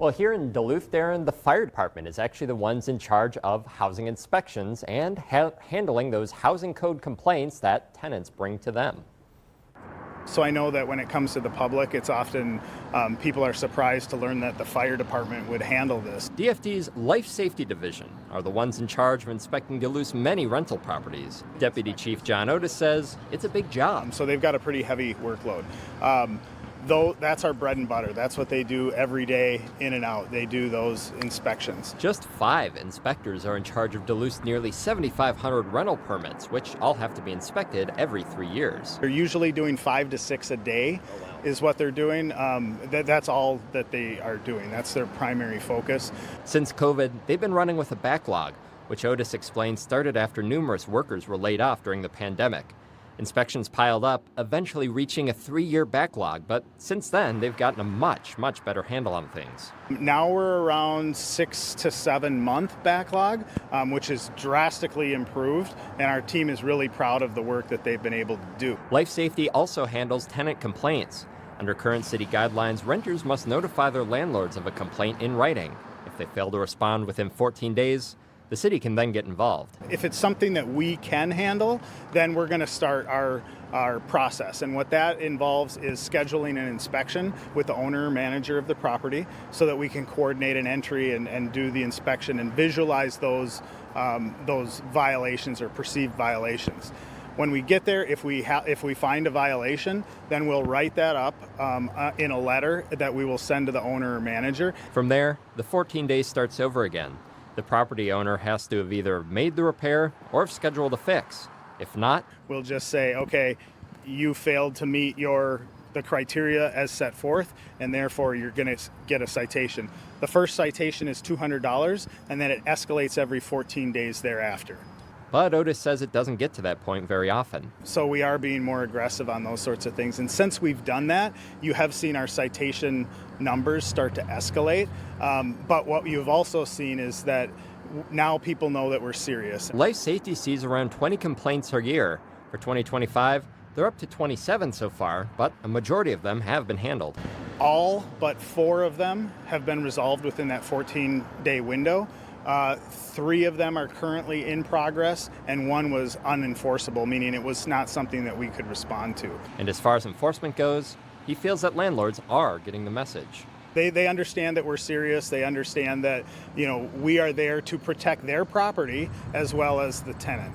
Well, here in Duluth, Darren, the fire department is actually the ones in charge of housing inspections and handling those housing code complaints that tenants bring to them. So I know that when it comes to the public, it's often people are surprised to learn that the fire department would handle this. DFD's Life Safety Division are the ones in charge of inspecting Duluth's many rental properties. Deputy Chief Jon Otis says it's a big job. So they've got a pretty heavy workload. Though that's our bread and butter. That's what they do every day in and out. They do those inspections. Just 5 inspectors are in charge of Duluth's nearly 7,500 rental permits, which all have to be inspected every 3 years. They're usually doing 5 to 6 a day is what they're doing. That's all that they are doing. That's their primary focus. Since COVID, they've been running with a backlog, which Otis explained started after numerous workers were laid off during the pandemic. Inspections piled up, eventually reaching a 3-year backlog, but since then, they've gotten a much better handle on things. Now we're around 6 to 7 month backlog, which is drastically improved, and our team is really proud of the work that they've been able to do. Life Safety also handles tenant complaints. Under current city guidelines, renters must notify their landlords of a complaint in writing. If they fail to respond within 14 days, the city can then get involved. If it's something that we can handle, then we're going to start our process. And what that involves is scheduling an inspection with the owner or manager of the property so that we can coordinate an entry and do the inspection and visualize those violations or perceived violations. When we get there, if we find a violation, then we'll write that up in a letter that we will send to the owner or manager. From there, the 14 days starts over again. The property owner has to have either made the repair or have scheduled a fix. If not, we'll just say, okay, you failed to meet the criteria as set forth, and therefore you're going to get a citation. The first citation is $200, and then it escalates every 14 days thereafter. But Otis says it doesn't get to that point very often. So we are being more aggressive on those sorts of things. And since we've done that, you have seen our citation numbers start to escalate. But what you've also seen is that now people know that we're serious. Life Safety sees around 20 complaints a year. For 2025, they're up to 27 so far, but a majority of them have been handled. All but 4 of them have been resolved within that 14-day window. 3 of them are currently in progress, and 1 was unenforceable, meaning it was not something that we could respond to. And as far as enforcement goes, he feels that landlords are getting the message. They understand that we're serious. They understand that, we are there to protect their property as well as the tenant.